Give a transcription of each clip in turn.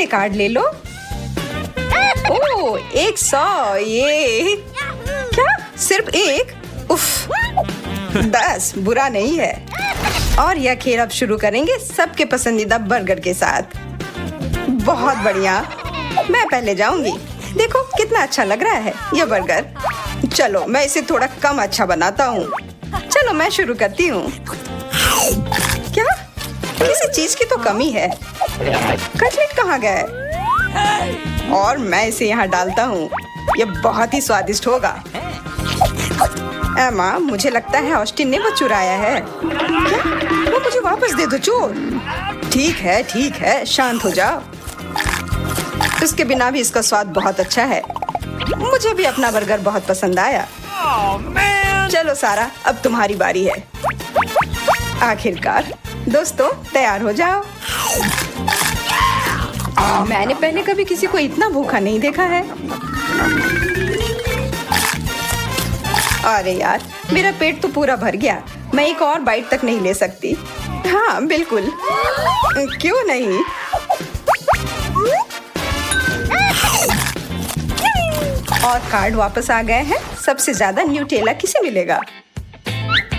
ये कार्ड ले लो। ओह, 100। ये क्या? सिर्फ एक? उफ, 10 बुरा नहीं है। और यह खेल अब शुरू करेंगे सबके पसंदीदा बर्गर के साथ। बहुत बढ़िया, मैं पहले जाऊंगी। देखो कितना अच्छा लग रहा है यह बर्गर। चलो मैं इसे थोड़ा कम अच्छा बनाता हूँ। चलो मैं शुरू करती हूँ। क्या? किसी चीज की तो कमी है। कटलेट कहाँ गए? और मैं इसे यहाँ डालता हूँ। यह बहुत ही स्वादिष्ट होगा। एमा, मुझे लगता है ऑस्टिन ने वो चुराया है। क्या? वो मुझे वापस दे दो चोर। ठीक है, शांत हो जाओ। इसके बिना भी इसका स्वाद बहुत अच्छा है। मुझे भी अपना बर्गर बहुत पसंद आया। चलो सारा, अब तुम्हारी बारी है। आखिरकार। दोस्तों तैयार हो जाओ। मैंने पहले कभी किसी को इतना भूखा नहीं देखा है। अरे यार, मेरा पेट तो पूरा भर गया। मैं एक और बाइट तक नहीं ले सकती। हाँ बिल्कुल, क्यों नहीं। और कार्ड वापस आ गए हैं। सबसे ज्यादा न्यूटेला किसे मिलेगा?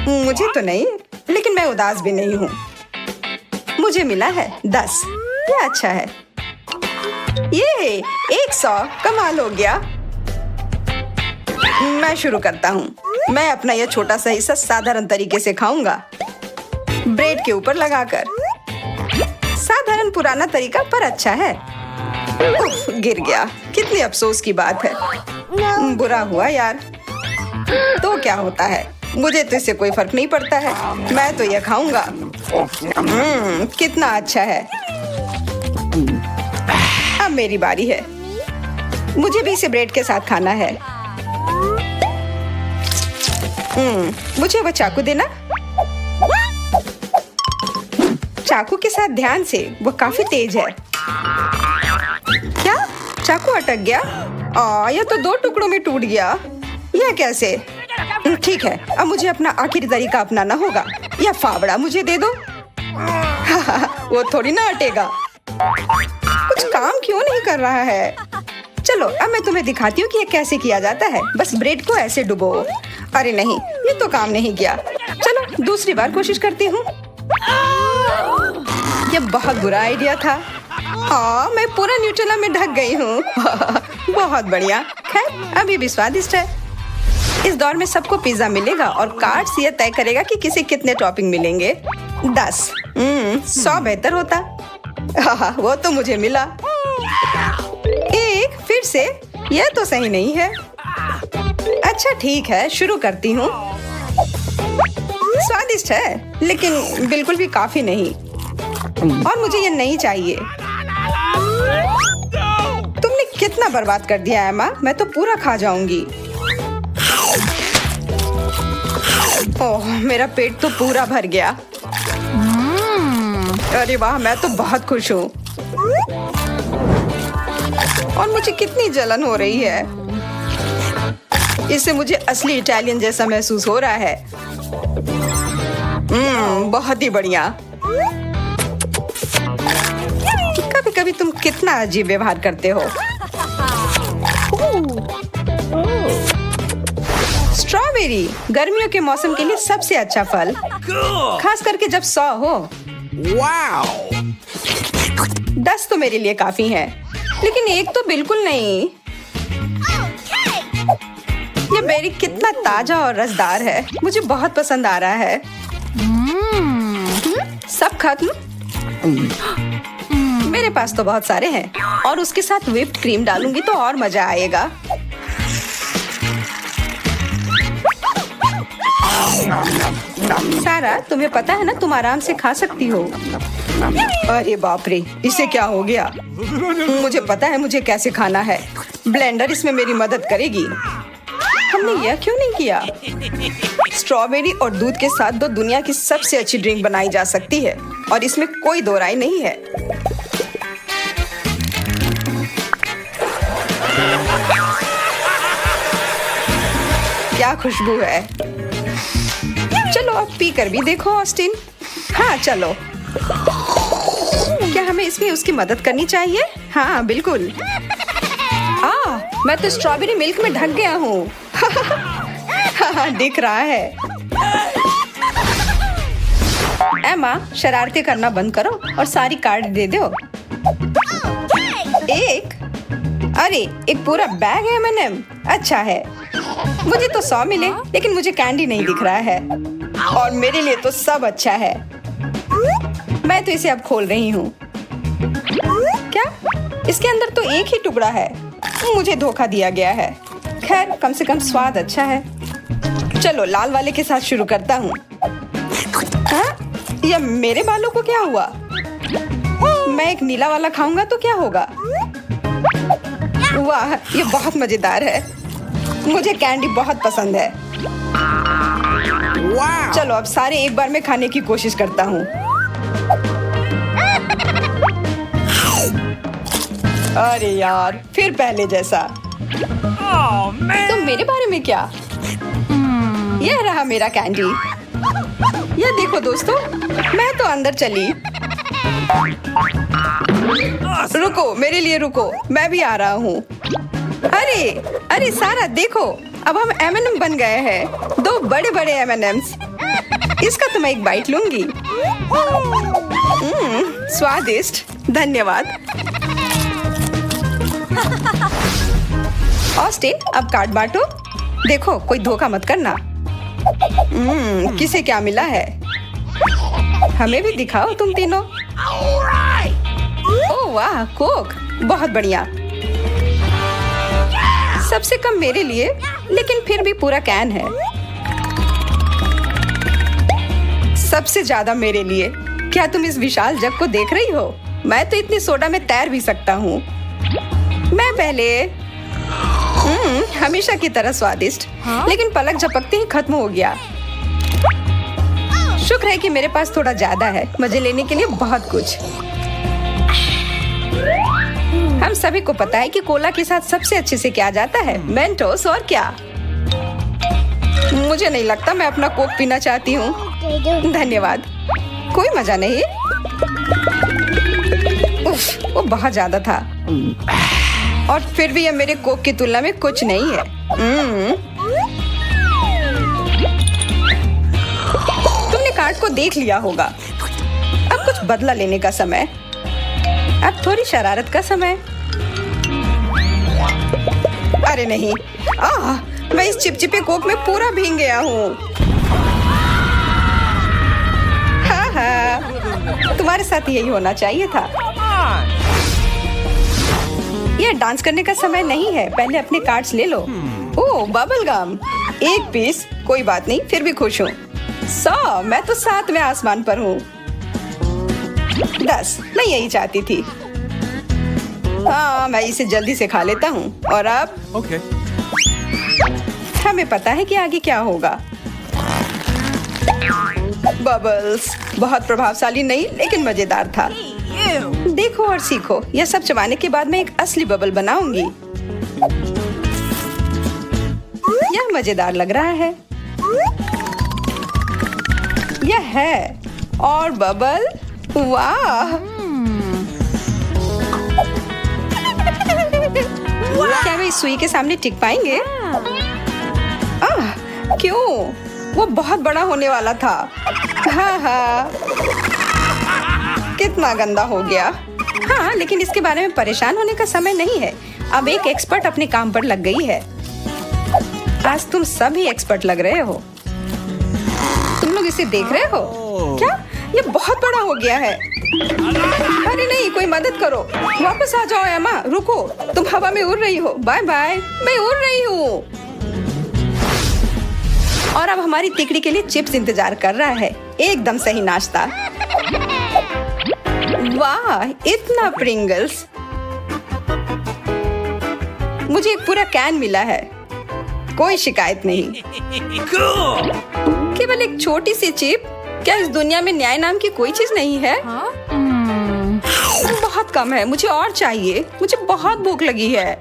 मुझे तो नहीं, लेकिन मैं उदास भी नहीं हूँ। मुझे मिला है 10। ये अच्छा है। ये 100, कमाल हो गया। मैं शुरू करता हूँ। मैं अपना यह छोटा सा हिस्सा साधारण तरीके से खाऊंगा, ब्रेड के ऊपर लगाकर। साधारण पुराना तरीका पर अच्छा है। उफ, गिर गया। कितनी अफसोस की बात है। बुरा हुआ यार। तो क्या होता है, मुझे तो इससे कोई फर्क नहीं पड़ता है। मैं तो यह खाऊंगा। कितना अच्छा है। अब मेरी बारी है। मुझे भी इसे ब्रेड के साथ खाना है। मुझे वो चाकू देना। चाकू के साथ ध्यान से, वो काफी तेज है। क्या? चाकू अटक गया? यह तो 2 टुकड़ों में टूट गया। यह कैसे? ठीक है, अब मुझे अपना आखिरी तरीका अपनाना होगा। यह फावड़ा मुझे दे दो। वो थोड़ी ना अटेगा। कुछ काम क्यों नहीं कर रहा है? चलो अब मैं तुम्हें दिखाती हूँ कि यह कैसे किया जाता है। बस ब्रेड को ऐसे डुबो। अरे नहीं, ये तो काम नहीं किया। चलो दूसरी बार कोशिश करती हूँ। यह बहुत बुरा आइडिया था। मैं पूरा न्यूटेला में ढक गई हूँ। बहुत बढ़िया। खैर, अभी भी स्वादिष्ट है। इस दौर में सबको पिज्जा मिलेगा और कार्ड्स यह तय करेगा कि किसे कितने टॉपिंग मिलेंगे। 10। 100 बेहतर होता। वो तो मुझे मिला। 1 फिर से। यह तो सही नहीं है। अच्छा ठीक है, शुरू करती हूँ। स्वादिष्ट है, लेकिन बिल्कुल भी काफी नहीं। और मुझे ये नहीं चाहिए। तुमने कितना बर्बाद कर दिया एमा। मैं तो पूरा खा जाऊंगी। ओह, मेरा पेट तो पूरा भर गया। अरे वाह, मैं तो बहुत खुश हूँ। और मुझे कितनी जलन हो रही है। इससे मुझे असली इटालियन जैसा महसूस हो रहा है। बहुत ही बढ़िया। कभी कभी तुम कितना अजीब व्यवहार करते हो। स्ट्रॉबेरी गर्मियों के मौसम के लिए सबसे अच्छा फल, खास करके जब 100 हो। 10 तो मेरे लिए काफी है, लेकिन 1 तो बिल्कुल नहीं। ये बेरी कितना ताजा और रसदार है। मुझे बहुत पसंद आ रहा है। सब खत्म? मेरे पास तो बहुत सारे हैं और उसके साथ व्हिप्ड क्रीम डालूंगी तो और मजा आएगा। सारा, तुम्हें पता है ना, तुम आराम से खा सकती हो। अरे बाप रे, इसे क्या हो गया? मुझे पता है मुझे कैसे खाना है। ब्लेंडर इसमें मेरी मदद करेगी। हमने यह क्यों नहीं किया? स्ट्रॉबेरी और दूध के साथ 2 दुनिया की सबसे अच्छी ड्रिंक बनाई जा सकती है और इसमें कोई दो राय नहीं है। क्या खुशबू है। चलो अब पी कर भी देखो ऑस्टिन। हाँ चलो। क्या हमें इसमें उसकी मदद करनी चाहिए। हाँ बिल्कुल। मैं तो स्ट्रॉबेरी मिल्क में ढक गया हूँ। हाँ, दिख रहा है। एमा, शरारतें करना बंद करो और सारी कार्ड दे दो। अरे एक पूरा बैग है M&M। अच्छा है। मुझे तो 100 मिले, लेकिन मुझे कैंडी नहीं दिख रहा है। और मेरे लिए तो सब अच्छा है। मैं तो इसे अब खोल रही हूँ। क्या? इसके अंदर तो एक ही टुकड़ा है। मुझे धोखा दिया गया है। खैर, कम से कम स्वाद अच्छा है। चलो लाल वाले के साथ शुरू करता हूँ। या मेरे बालों को क्या हुआ? मैं एक नीला वाला खाऊंगा तो क्या होगा? वाह, ये बहुत मजेदार है। मुझे कैंडी बहुत पसंद है। चलो अब सारे एक बार में खाने की कोशिश करता हूँ। अरे यार, फिर पहले जैसा। तो मेरे बारे में क्या? यह रहा मेरा कैंडी। यह देखो दोस्तों, मैं तो अंदर चली। रुको, मेरे लिए रुको, मैं भी आ रहा हूँ। अरे सारा देखो, अब हम M&M बन गए हैं। 2 बड़े बड़े M&Ms। इसका तो मैं एक बाइट लूंगी। स्वादिष्ट, धन्यवाद। ऑस्टिन, अब कार्ड बांटो। देखो, कोई धोखा मत करना। किसे क्या मिला है? हमें भी दिखाओ तुम तीनों। ओह वाह, कोक, बहुत बढ़िया। सबसे कम मेरे लिए, लेकिन फिर भी पूरा कैन है। सबसे ज्यादा मेरे लिए। क्या तुम इस विशाल जग को देख रही हो? मैं तो इतनी सोडा में तैर भी सकता हूँ। मैं पहले हमेशा की तरह स्वादिष्ट, लेकिन पलक झपकते ही खत्म हो गया। शुक्र है कि मेरे पास थोड़ा ज्यादा है, मजे लेने के लिए बहुत कुछ। हम सभी को पता है कि कोला के साथ सबसे अच्छे से क्या जाता है, मेंटोस। और क्या? मुझे नहीं लगता मैं अपना कोक पीना चाहती हूँ। धन्यवाद। कोई मजा नहीं। उफ, वो बहुत ज्यादा था। और फिर भी यह मेरे कोक की तुलना में कुछ नहीं है। तुमने कार्ड को देख लिया होगा। अब कुछ बदला लेने का समय। अब थोड़ी शरारत का समय। अरे नहीं, मैं इस चिपचिपे कोक में पूरा भीग गया हूँ। हाँ, तुम्हारे साथ यही होना चाहिए था। यह डांस करने का समय नहीं है। पहले अपने कार्ड्स ले लो। ओह, बबल गम, 1 पीस। कोई बात नहीं, फिर भी खुश हूँ। 100, मैं तो 7वें आसमान पर हूँ। 10, मैं यही चाहती थी। हाँ, मैं इसे जल्दी से खा लेता हूँ। और अब हमें पता है कि आगे क्या होगा। बबल्स, बहुत प्रभावशाली नहीं, लेकिन मजेदार था। देखो और सीखो। यह सब चबाने के बाद मैं एक असली बबल बनाऊंगी। यह मजेदार लग रहा है। यह है। और बबल, वाह। क्या वे इस सुई के सामने टिक पाएंगे? क्यों? वो बहुत बड़ा होने वाला था। हाँ, कितना गंदा हो गया। हाँ, लेकिन इसके बारे में परेशान होने का समय नहीं है। अब एक एक्सपर्ट अपने काम पर लग गई है। आज तुम सभी एक्सपर्ट लग रहे हो। तुम लोग इसे देख रहे हो क्या? ये बहुत बड़ा हो गया है। अरे नहीं, कोई मदद करो। वापस आ जाओ एमा। रुको, तुम हवा में उड़ रही हो। बाय बाय, मैं उड़ रही हूँ। और अब हमारी तिकड़ी के लिए चिप्स इंतजार कर रहा है। एकदम सही नाश्ता। वाह, इतना प्रिंगल्स। मुझे एक पूरा कैन मिला है। कोई शिकायत नहीं। केवल एक छोटी सी चिप। क्या इस दुनिया में न्याय नाम की कोई चीज नहीं है? बहुत कम है, मुझे और चाहिए। मुझे बहुत भूख लगी है।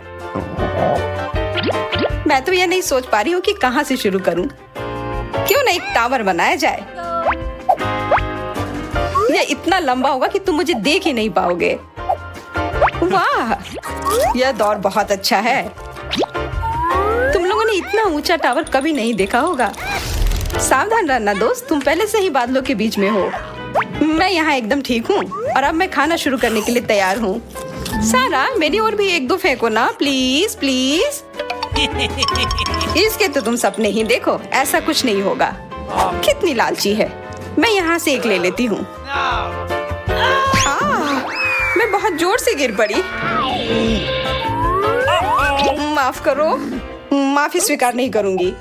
मैं तो यह नहीं सोच पा रही हूँ कि कहाँ से शुरू करूँ। क्यों ना एक टावर बनाया जाए। ये इतना लंबा होगा कि तुम मुझे देख ही नहीं पाओगे। वाह, यह दौर बहुत अच्छा है। तुम लोगों ने इतना ऊंचा टावर कभी नहीं देखा होगा। सावधान रहना दोस्त, तुम पहले से ही बादलों के बीच में हो। मैं यहाँ एकदम ठीक हूँ और अब मैं खाना शुरू करने के लिए तैयार हूँ। सारा, मेरी ओर भी एक दो फेंको ना, प्लीज प्लीज। इसके तो तुम सपने ही देखो, ऐसा कुछ नहीं होगा। कितनी लालची है। मैं यहाँ से एक ले लेती हूँ। मैं बहुत जोर से गिर पड़ी। माफ करो, माफी स्वीकार नहीं करूंगी।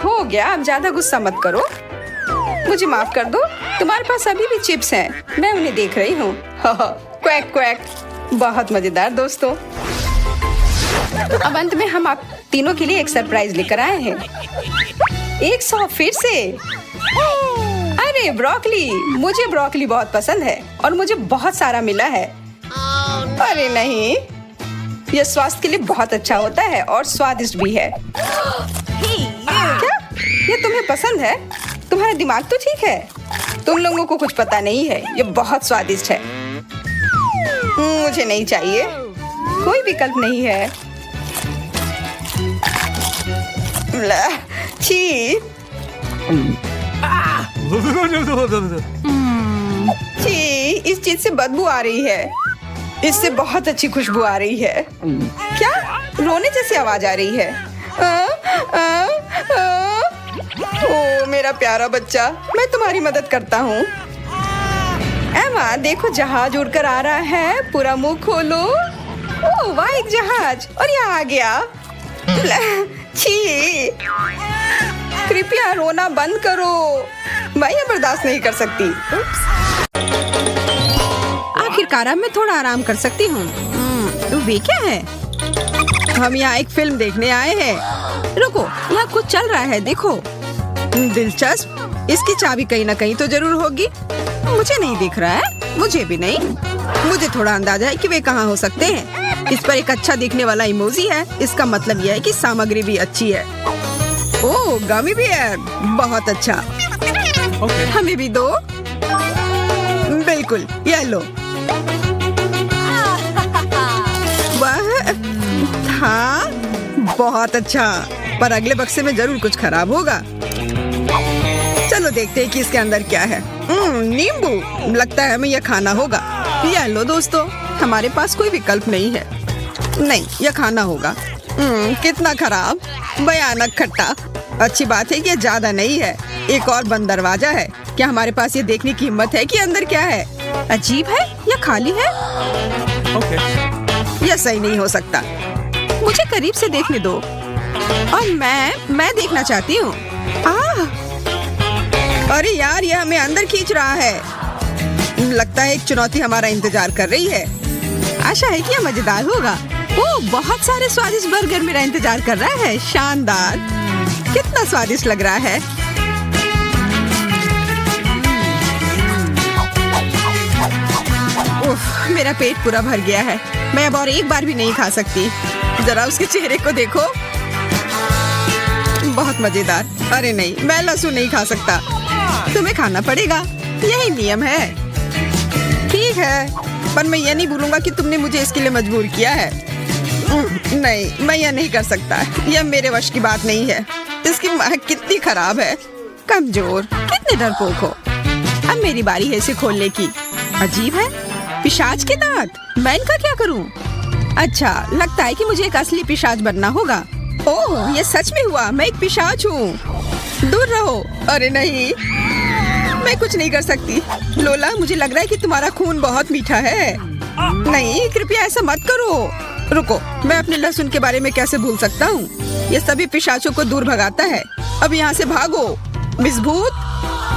हो गया, अब ज्यादा गुस्सा मत करो। मुझे माफ कर दो। तुम्हारे पास अभी भी चिप्स हैं, मैं उन्हें देख रही हूँ। Quack quack. बहुत मजेदार दोस्तों। अब अंत में हम आप तीनों के लिए एक सरप्राइज लेकर आए हैं। 100 फिर से। अरे ब्रोकली, मुझे ब्रोकली बहुत पसंद है और मुझे बहुत सारा मिला है। अरे नहीं, यह स्वास्थ्य के लिए बहुत अच्छा होता है और स्वादिष्ट भी है। क्या ये तुम्हें पसंद है? तुम्हारा दिमाग तो ठीक है। तुम लोगों को कुछ पता नहीं है, ये बहुत स्वादिष्ट है। मुझे नहीं चाहिए, कोई विकल्प नहीं है। छी, छी, इस चीज से बदबू आ रही है। इससे बहुत अच्छी खुशबू आ रही है। क्या? रोने जैसी आवाज आ रही है। ओ मेरा प्यारा बच्चा, मैं तुम्हारी मदद करता हूँ। एमा, देखो जहाज उड़कर आ रहा है। पूरा मुंह खोलो। ओह वाह, एक जहाज और यहाँ आ गया। छी, कृपया रोना बंद करो। मैं ये बर्दाश्त नहीं कर सकती। आखिरकार मैं थोड़ा आराम कर सकती हूँ। वे क्या है? हम यहाँ एक फिल्म देखने आए हैं। रुको, यहाँ कुछ चल रहा है, देखो। दिलचस्प। इसकी चाबी कहीं ना कहीं तो जरूर होगी। मुझे नहीं दिख रहा है। मुझे भी नहीं। मुझे थोड़ा अंदाजा है कि वे कहाँ हो सकते हैं। इस पर एक अच्छा दिखने वाला इमोजी है। इसका मतलब यह है कि सामग्री भी अच्छी है। ओह, गमी बियर, बहुत अच्छा। हमें भी दो। बिल्कुल, ये लो। हाँ, बहुत अच्छा। पर अगले बक्से में जरूर कुछ खराब होगा। चलो देखते हैं कि इसके अंदर क्या है। नींबू। लगता है हमें यह खाना होगा। यह लो दोस्तों, हमारे पास कोई विकल्प नहीं है। नहीं, यह खाना होगा। कितना खराब, भयानक खट्टा। अच्छी बात है कि यह ज्यादा नहीं है। एक और बंद दरवाजा है। क्या हमारे पास ये देखने की हिम्मत है कि अंदर क्या है? अजीब है, यह खाली है। यह सही नहीं हो सकता। मुझे करीब से देखने दो। और मैं देखना चाहती हूँ। अरे यार, यह हमें अंदर खींच रहा है। लगता है एक चुनौती हमारा इंतजार कर रही है। आशा है कि यह मजेदार होगा। ओह, बहुत सारे स्वादिष्ट बर्गर मेरा इंतजार कर रहा है। शानदार, कितना स्वादिष्ट लग रहा है। उफ, मेरा पेट पूरा भर गया है। मैं अब और एक बार भी नहीं खा सकती। जरा उसके चेहरे को देखो, बहुत मजेदार। अरे नहीं, मैं लहसुन नहीं खा सकता। तुम्हें खाना पड़ेगा, यही नियम है। ठीक है, पर मैं ये नहीं भूलूंगा कि तुमने मुझे इसके लिए मजबूर किया है। नहीं, मैं यह नहीं कर सकता। यह मेरे वश की बात नहीं है। इसकी महक कितनी खराब है। कमजोर, कितने डरपोक हो। अब मेरी बारी है इसे खोलने की। अजीब है, पिशाच के दांत। मैं इनका क्या करूं? अच्छा, लगता है कि मुझे एक असली पिशाच बनना होगा। ओह, ये सच में हुआ। मैं एक पिशाच हूँ। दूर रहो। अरे नहीं, मैं कुछ नहीं कर सकती। लोला, मुझे लग रहा है कि तुम्हारा खून बहुत मीठा है। नहीं, कृपया ऐसा मत करो। रुको, मैं अपने लहसुन के बारे में कैसे भूल सकता हूँ? ये सभी पिशाचों को दूर भगाता है। अब यहाँ से भागो। मिस भूत,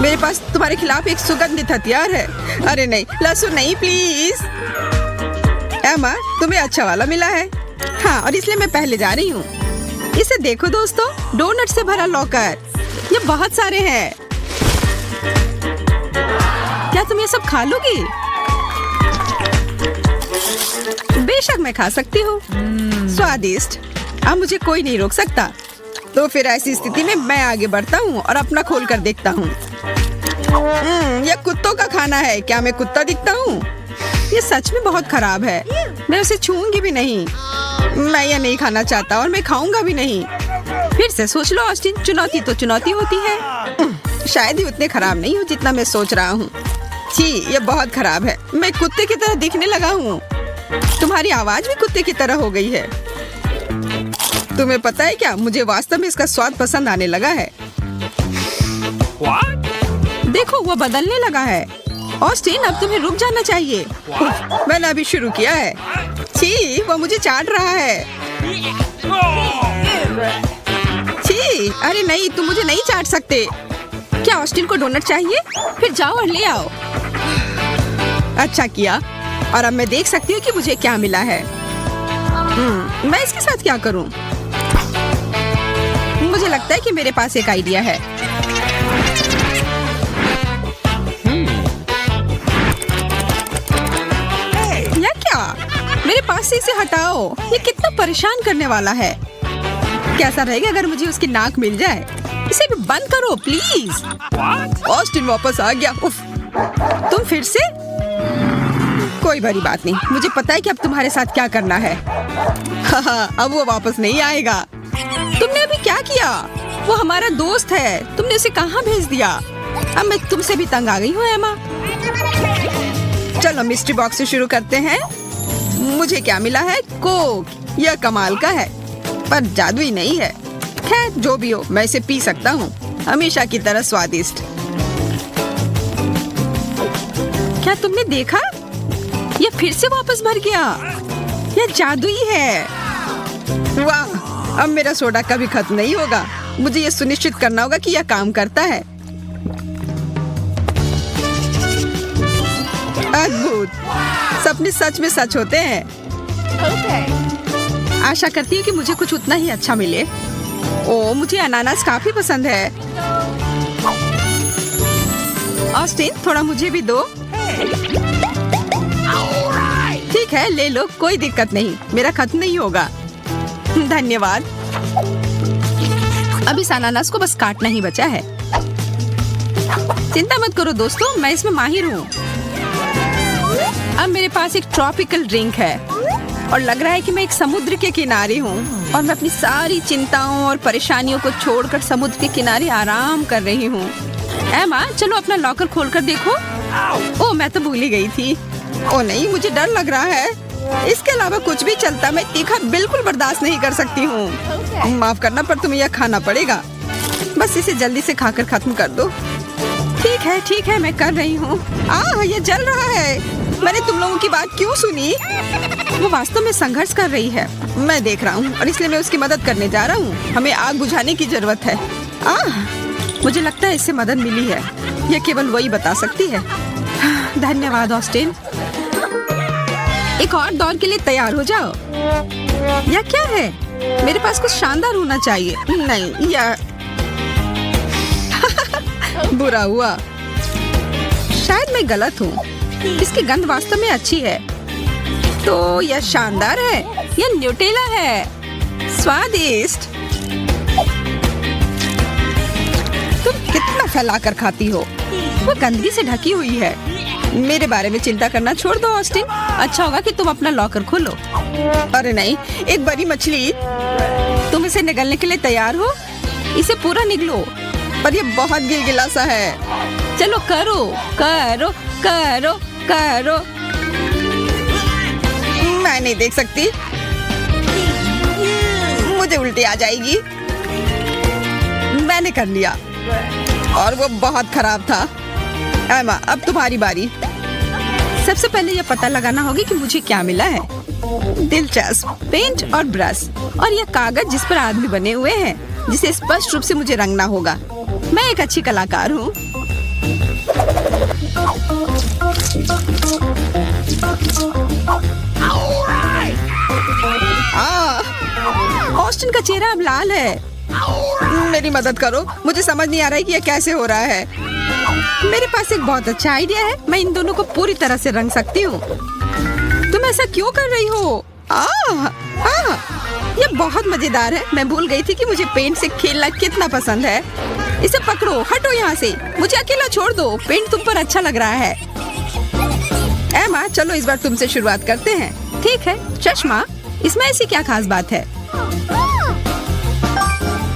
मेरे पास तुम्हारे खिलाफ एक सुगंधित हथियार है। अरे नहीं, लहसुन नहीं, प्लीज। एमा, तुम्हें अच्छा वाला मिला है। हाँ, और इसलिए मैं पहले जा रही हूँ। इसे देखो दोस्तों, डोनट से भरा लॉकर। ये बहुत सारे हैं। क्या तुम ये सब खा लोगी? बेशक मैं खा सकती हूँ। स्वादिष्ट। अब मुझे कोई नहीं रोक सकता। तो फिर ऐसी स्थिति में मैं आगे बढ़ता हूँ और अपना खोल कर देखता हूँ। ये कुत्तों का खाना है। क्या मैं कुत्ता दिखता हूँ? ये सच में बहुत खराब है। मैं उसे छूऊंगी भी नहीं। मैं ये नहीं खाना चाहता और मैं खाऊंगा भी नहीं। फिर से सोच लो ऑस्टिन, चुनौती तो चुनौती होती है। शायद ही उतने खराब नहीं हो जितना मैं सोच रहा हूँ। छी, ये बहुत खराब है। मैं कुत्ते की तरह दिखने लगा हूँ। तुम्हारी आवाज भी कुत्ते की तरह हो गई है। तुम्हें पता है क्या, मुझे वास्तव में इसका स्वाद पसंद आने लगा है। देखो, वो बदलने लगा है। ऑस्टिन, अब तुम्हें रुक जाना चाहिए। मैंने अभी शुरू किया है। छी, वो मुझे चाट रहा है। छी, अरे नहीं, तुम मुझे नहीं चाट सकते। क्या ऑस्टिन को डोनट चाहिए? फिर जाओ और ले आओ। अच्छा किया। और अब मैं देख सकती हूँ कि मुझे क्या मिला है। मैं इसके साथ क्या करूँ? मुझे लगता है कि मेरे पास एक आइडिया है। या क्या? मेरे पास से इसे हटाओ। ये कितना परेशान करने वाला है। कैसा रहेगा अगर मुझे उसकी नाक मिल जाए? इसे भी बंद करो प्लीज। ऑस्टिन वापस आ गया। उफ, तुम फिर से? कोई बड़ी बात नहीं। मुझे पता है कि अब तुम्हारे साथ क्या करना है। अब वो वापस नहीं आएगा। तुमने अभी क्या किया? वो हमारा दोस्त है। तुमने उसे कहाँ भेज दिया? अब मैं तुमसे भी तंग आ गई हूँ एमा। चलो मिस्ट्री बॉक्स से शुरू करते हैं। मुझे क्या मिला है? कोक। यह कमाल का है, पर जादुई नहीं है। खैर, जो भी हो, मैं इसे पी सकता हूँ। हमेशा की तरह स्वादिष्ट। क्या तुमने देखा? यह फिर से वापस भर गया। यह जादुई है। वाह, अब मेरा सोडा कभी खत्म नहीं होगा। मुझे यह सुनिश्चित करना होगा कि यह काम करता है। अद्भुत, सपने सच में सच होते हैं। आशा करती हूँ कि मुझे कुछ उतना ही अच्छा मिले। ओ, मुझे अनानास काफी पसंद है। ऑस्टिन, थोड़ा मुझे भी दो। ठीक है, ले लो, कोई दिक्कत नहीं। मेरा खत्म नहीं होगा। धन्यवाद। अब इस अनानास को बस काटना ही बचा है। चिंता मत करो दोस्तों, मैं इसमें माहिर हूँ। अब मेरे पास एक ट्रॉपिकल ड्रिंक है और लग रहा है कि मैं एक समुद्र के किनारे हूँ और मैं अपनी सारी चिंताओं और परेशानियों को छोड़कर समुद्र के किनारे आराम कर रही हूँ। एमा, चलो अपना लॉकर खोलकर देखो। ओ, मैं तो भूल ही गई थी। ओ नहीं, मुझे डर लग रहा है। इसके अलावा कुछ भी चलता, मैं तीखा बिल्कुल बर्दाश्त नहीं कर सकती हूँ। माफ करना, पर तुम्हें यह खाना पड़ेगा। बस इसे जल्दी से खाकर खत्म कर दो। ठीक है, मैं कर रही हूँ। ये जल रहा है। मैंने तुम लोगों की बात क्यों सुनी? वो वास्तव में संघर्ष कर रही है। मैं देख रहा हूँ और इसलिए मैं उसकी मदद करने जा रहा हूँ। हमें आग बुझाने की जरूरत है। मुझे लगता है इससे मदद मिली है। यह केवल वही बता सकती है। धन्यवाद ऑस्टिन। एक और दौर के लिए तैयार हो जाओ। यह क्या है? मेरे पास कुछ शानदार होना चाहिए। नहीं, यह बुरा हुआ। शायद मैं गलत हूँ। इसकी गंध वास्तव में अच्छी है। तो यह शानदार है। यह न्यूटेला है। स्वादिष्ट। तुम कितना फैलाकर खाती हो? वो गंदगी से ढकी हुई है। मेरे बारे में चिंता करना छोड़ दो ऑस्टिन। अच्छा होगा कि तुम अपना लॉकर खोलो। अरे नहीं, एक बड़ी मछली। तुम इसे निगलने के लिए तैयार हो? इसे पूरा निगलो, पर यह बहुत गिलगिला सा है। चलो करो करो करो करो। मैं नहीं देख सकती। मुझे उल्टी आ जाएगी। मैंने कर लिया और वो बहुत खराब था। एमा, अब तुम्हारी बारी। सबसे पहले यह पता लगाना होगा कि मुझे क्या मिला है। दिलचस्प। पेंट और ब्रश और यह कागज जिस पर आदमी बने हुए हैं, जिसे स्पष्ट रूप से मुझे रंगना होगा। मैं एक अच्छी कलाकार हूँ। ऑस्टिन का चेहरा अब लाल है। मेरी मदद करो। मुझे समझ नहीं आ रहा है कि यह कैसे हो रहा है। मेरे पास एक बहुत अच्छा आइडिया है। मैं इन दोनों को पूरी तरह से रंग सकती हूँ। तुम ऐसा क्यों कर रही हो? यह बहुत मजेदार है। मैं भूल गई थी कि मुझे पेंट से खेलना कितना पसंद है। इसे पकड़ो, हटो यहाँ से, मुझे अकेला छोड़ दो। पेंट तुम पर अच्छा लग रहा है। एमा, चलो इस बार तुमसे शुरुआत करते हैं। ठीक है। चश्मा, इसमें ऐसी क्या खास बात है?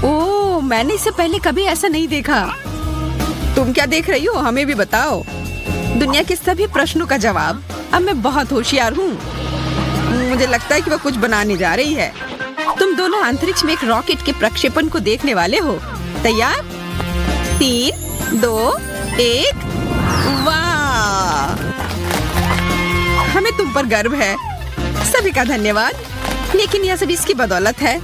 ओह, मैंने इससे पहले कभी ऐसा नहीं देखा। तुम क्या देख रही हो, हमें भी बताओ। दुनिया के सभी प्रश्नों का जवाब। अब मैं बहुत होशियार हूँ। मुझे लगता है कि वो कुछ बनाने जा रही है। तुम दोनों अंतरिक्ष में एक रॉकेट के प्रक्षेपण को देखने वाले हो। तैयार? 3, 2, 1। वाह! हमें तुम पर गर्व है। सभी का धन्यवाद। लेकिन यह सब इसकी बदौलत है।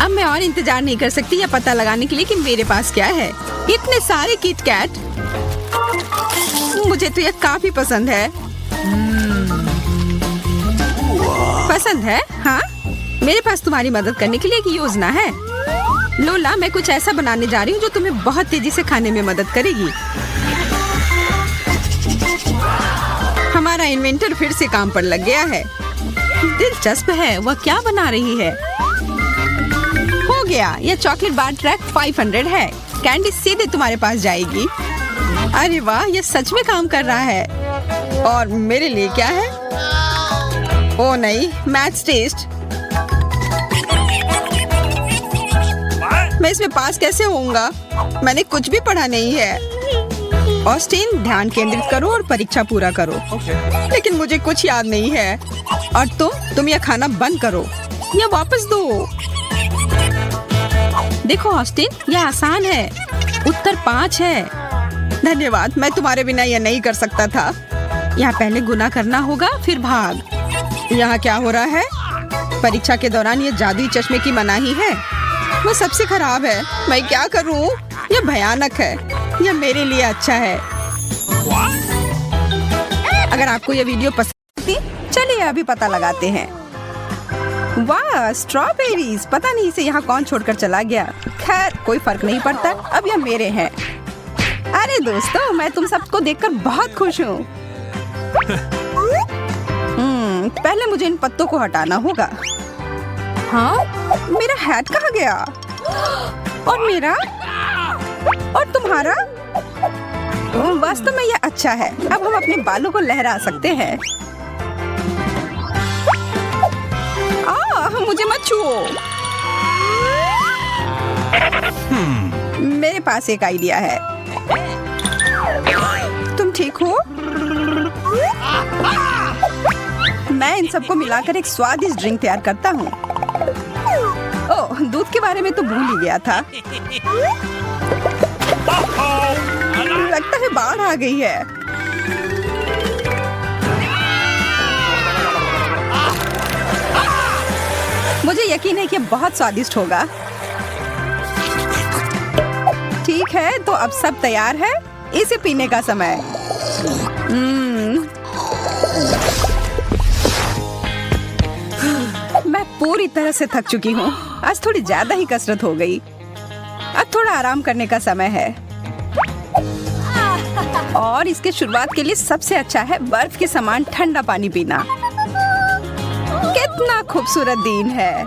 अब मैं और इंतजार नहीं कर सकती यह पता लगाने के लिए कि मेरे पास क्या है। इतने सारे किट कैट। मुझे तो यह काफी पसंद है। पसंद है? हाँ, मेरे पास तुम्हारी मदद करने के लिए एक योजना है। लोला, मैं कुछ ऐसा बनाने जा रही हूँ जो तुम्हें बहुत तेजी से खाने में मदद करेगी। हमारा इन्वेंटर फिर से काम पर लग गया है। दिलचस्प है, वह क्या बना रही है। हो गया, यह चॉकलेट बार ट्रैक 500 है। कैंडी सीधे तुम्हारे पास जाएगी। अरे वाह, यह सच में काम कर रहा है। और मेरे लिए क्या है? ओ नहीं, मैथ्स टेस्ट। मैं इसमें पास कैसे होऊंगा? मैंने कुछ भी पढ़ा नहीं है। ऑस्टिन, ध्यान केंद्रित करो और परीक्षा पूरा करो। लेकिन मुझे कुछ याद नहीं है। और तुम यह खाना बंद करो। यह वापस दो। देखो ऑस्टिन, यह आसान है। उत्तर 5 है। धन्यवाद, मैं तुम्हारे बिना यह नहीं कर सकता था। यहाँ पहले गुना करना होगा, फिर भाग। यहाँ क्या हो रहा है? परीक्षा के दौरान ये जादुई चश्मे की मनाही है। वो सबसे खराब है। मैं क्या करूँ? यह भयानक है। यह मेरे लिए अच्छा है। अगर आपको यह वीडियो पसंद थी, चलिए अभी पता लगाते हैं। वाह, स्ट्रॉबेरीज। पता नहीं इसे यहाँ कौन छोड़कर चला गया। खैर, कोई फर्क नहीं पड़ता। अब यह मेरे हैं। अरे दोस्तों, मैं तुम सबको देखकर बहुत खुश हूँ। पहले मुझे इन पत्तों को हटाना होगा। हाँ, मेरा हैट कहाँ गया? और मेरा? और तुम्हारा? वास्तव में यह अच्छा है। अब हम अपने बालों को लहरा सकते हैं। मुझे मत छुओ। मेरे पास एक आइडिया है। तुम ठीक हो? मैं इन सबको मिलाकर एक स्वादिष्ट ड्रिंक तैयार करता हूँ। ओह, दूध के बारे में तो भूल ही गया था। लगता है बाढ़ आ गई है। मुझे यकीन है कि बहुत स्वादिष्ट होगा। ठीक है, तो अब सब तैयार है। इसे पीने का समय। मैं पूरी तरह से थक चुकी हूँ। आज थोड़ी ज्यादा ही कसरत हो गई। अब थोड़ा आराम करने का समय है। और इसके शुरुआत के लिए सबसे अच्छा है बर्फ के समान ठंडा पानी पीना। कितना खूबसूरत दिन है।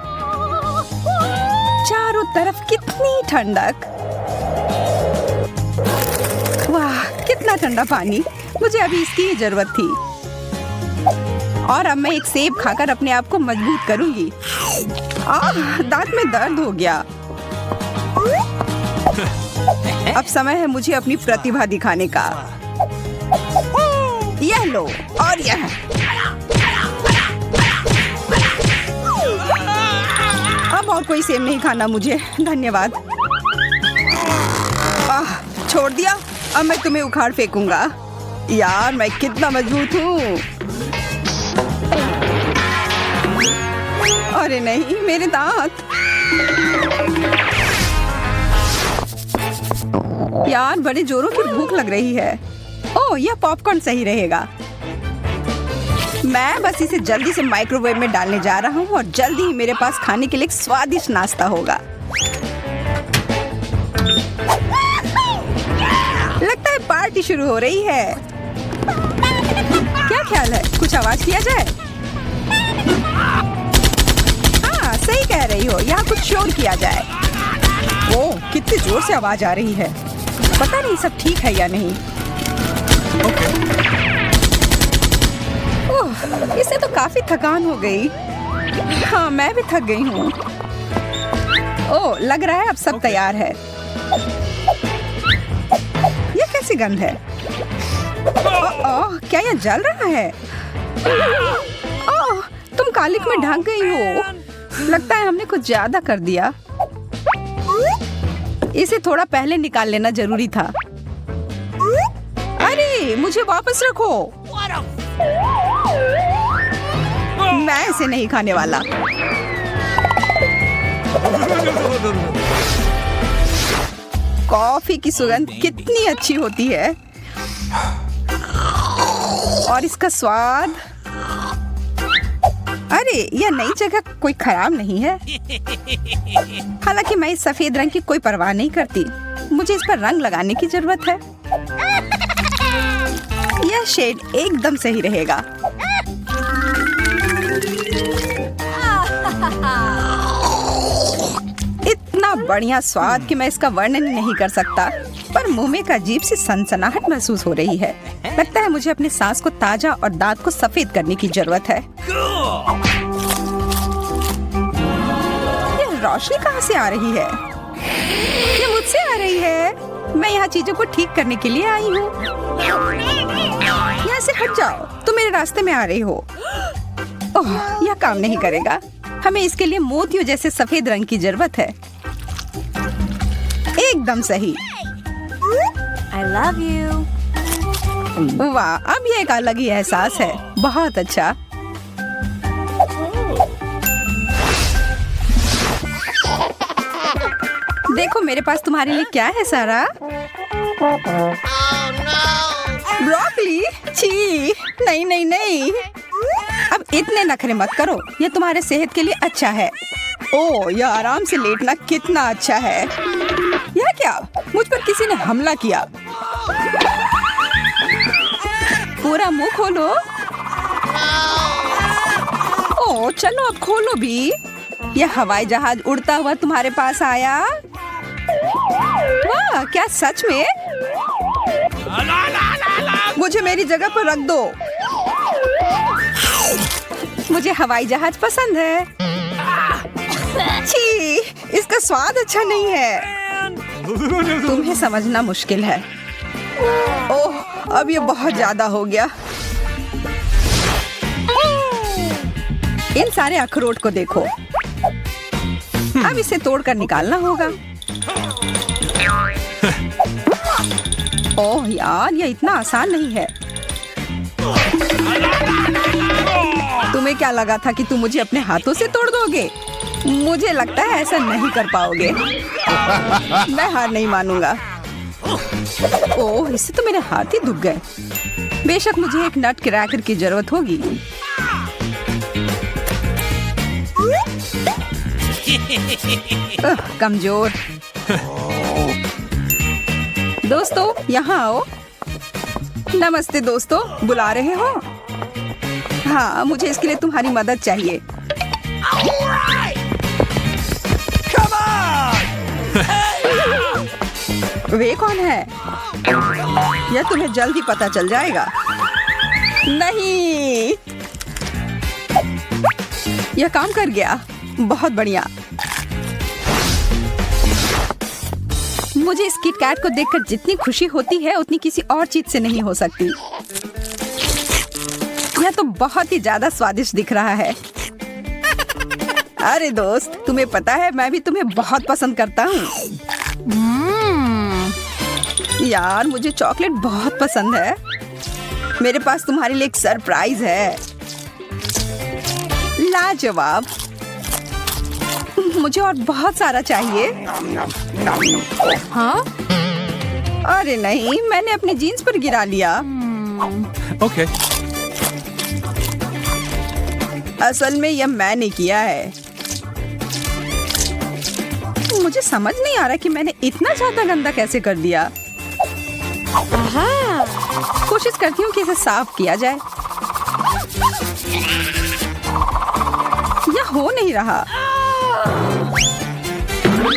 चारों तरफ कितनी ठंडक। वाह, कितना ठंडा पानी। मुझे अभी इसकी ही जरूरत थी। और अब मैं एक सेब खाकर अपने आप को मजबूत करूंगी। दांत में दर्द हो गया। अब समय है मुझे अपनी प्रतिभा दिखाने का। यह लो और यह। अब और कोई सेब नहीं खाना मुझे। धन्यवाद। छोड़ दिया। अब मैं तुम्हें उखाड़ फेंकूंगा। यार, मैं कितना मजबूत हूँ। अरे नहीं, मेरे दांत। यार, बड़े जोरों की भूख लग रही है। ओह, यह पॉपकॉर्न सही रहेगा। मैं बस इसे जल्दी से माइक्रोवेव में डालने जा रहा हूँ और जल्दी ही मेरे पास खाने के लिए एक स्वादिष्ट नाश्ता होगा। लगता है पार्टी शुरू हो रही है। क्या ख्याल है, कुछ आवाज किया जाए? हाँ, सही कह रही हो। यहाँ कुछ शोर किया जाए। ओह, कितनी जोर से आवाज आ रही है। पता नहीं सब ठीक है या नहीं। ओह, इससे तो काफी थकान हो गई। हाँ, मैं भी थक गई हूँ। ओह, लग रहा है अब सब तैयार है। ये कैसी गंध है? ओह, क्या यह जल रहा है? ओह, तुम कालिक में ढक गई हो। लगता है हमने कुछ ज्यादा कर दिया। इसे थोड़ा पहले निकाल लेना जरूरी था। अरे, मुझे वापस रखो। मैं इसे नहीं खाने वाला। कॉफी की सुगंध कितनी अच्छी होती है और इसका स्वाद। अरे, यह नई जगह कोई खराब नहीं है। हालांकि मैं इस सफेद रंग की कोई परवाह नहीं करती। मुझे इस पर रंग लगाने की जरूरत है। यह शेड एकदम सही रहेगा। इतना बढ़िया स्वाद कि मैं इसका वर्णन नहीं कर सकता, पर मुंह में एक अजीब सी सनसनाहट महसूस हो रही है। लगता है मुझे अपने सांस को ताजा और दांत को सफेद करने की जरूरत है। ये रोशनी कहाँ से आ रही है? ये मुझसे आ रही है। मैं यहाँ चीजों को ठीक करने के लिए आई हूँ। यहाँ से हट जाओ, तुम मेरे रास्ते में आ रही हो। ओह, यह काम नहीं करेगा। हमें इसके लिए मोतियों जैसे सफेद रंग की जरूरत है। एकदम सही। I love you. वाह, अब ये एक अलग ही एहसास है। बहुत अच्छा। देखो मेरे पास तुम्हारे लिए क्या है सारा। ब्रोकली? छी, नहीं नहीं नहीं। अब इतने नखरे मत करो, ये तुम्हारे सेहत के लिए अच्छा है। ओह, यह आराम से लेटना कितना अच्छा है। यह क्या? मुझ पर किसी ने हमला किया। पूरा मुंह खोलो। ओह, चलो अब खोलो भी। यह हवाई जहाज उड़ता हुआ तुम्हारे पास आया। वाह, क्या सच में? मुझे मेरी जगह पर रख दो। मुझे हवाई जहाज पसंद है। छी, इसका स्वाद अच्छा नहीं है। तुम्हें समझना मुश्किल है। ओह, अब ये बहुत ज्यादा हो गया। इन सारे अखरोट को देखो। अब इसे तोड़कर निकालना होगा। ओह यार, ये इतना आसान नहीं है। तुम्हें क्या लगा था कि तुम मुझे अपने हाथों से तोड़ दोगे? मुझे लगता है ऐसा नहीं कर पाओगे। मैं हार नहीं मानूंगा। ओह, इससे तो मेरे हाथ ही दुख गए। बेशक मुझे एक नट क्रैकर की जरूरत होगी। कमजोर। दोस्तों, यहाँ आओ। नमस्ते दोस्तों, बुला रहे हो? हाँ, मुझे इसके लिए तुम्हारी मदद चाहिए। वे कौन है? यह तुम्हें जल्दी पता चल जाएगा। नहीं, यह काम कर गया। बहुत बढ़िया। मुझे इस किट कैट को देखकर जितनी खुशी होती है उतनी किसी और चीज से नहीं हो सकती। यह तो बहुत ही ज्यादा स्वादिष्ट दिख रहा है। अरे दोस्त, तुम्हें पता है मैं भी तुम्हें बहुत पसंद करता हूँ। यार, मुझे चॉकलेट बहुत पसंद है। मेरे पास तुम्हारे लिए एक सरप्राइज है। लाजवाब। मुझे और बहुत सारा चाहिए। हाँ? अरे नहीं, मैंने अपने जीन्स पर गिरा लिया। ओके। असल में यह मैंने किया है। मुझे समझ नहीं आ रहा कि मैंने इतना ज्यादा गंदा कैसे कर दिया। कोशिश करती हूँ कि इसे साफ किया जाए। यह हो नहीं रहा।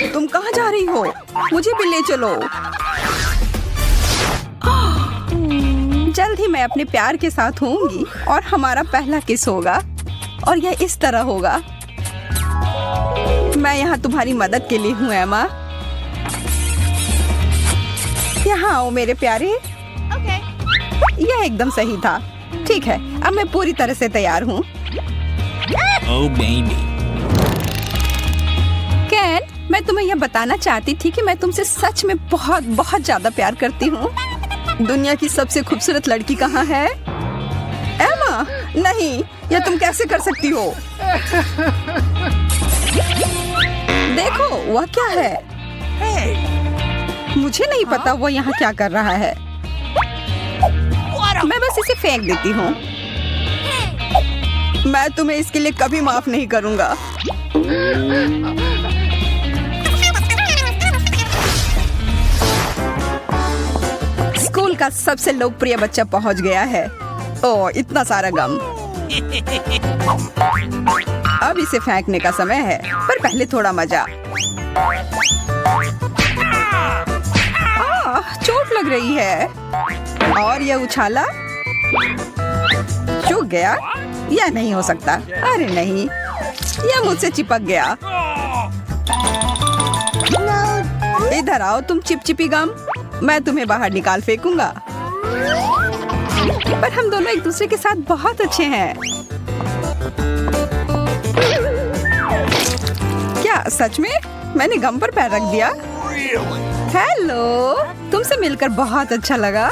तुम कहाँ जा रही हो? मुझे भी ले चलो। जल्द ही मैं अपने प्यार के साथ होंगी और हमारा पहला किस होगा और यह इस तरह होगा। मैं यहाँ तुम्हारी मदद के लिए हूँ एमा। यहाँ आओ मेरे प्यारे। यह एकदम सही था। ठीक है, अब मैं पूरी तरह से तैयार हूँ। Oh, baby. कैन, मैं तुम्हें यह बताना चाहती थी कि मैं तुमसे सच में बहुत बहुत ज्यादा प्यार करती हूँ। दुनिया की सबसे खूबसूरत लड़की कहाँ है? एमा, नहीं, यह तुम कैसे कर सकती हो? देखो, वह क्या है? मुझे नहीं पता वो यहाँ क्या कर रहा है। मैं बस इसे फेंक देती हूँ। मैं तुम्हें इसके लिए कभी माफ नहीं करूँगा। स्कूल का सबसे लोकप्रिय बच्चा पहुँच गया है। ओह, इतना सारा गम। अब इसे फेंकने का समय है, पर पहले थोड़ा मजा। चोट लग रही है। और यह उछाला चूक गया। यह नहीं हो सकता। अरे नहीं, यह मुझसे चिपक गया। इधर आओ तुम चिपचिपी गम। मैं तुम्हें बाहर निकाल फेंकूंगा। पर हम दोनों एक दूसरे के साथ बहुत अच्छे हैं। क्या सच में? मैंने गम पर पैर रख दिया। हेलो, तुमसे मिलकर बहुत अच्छा लगा।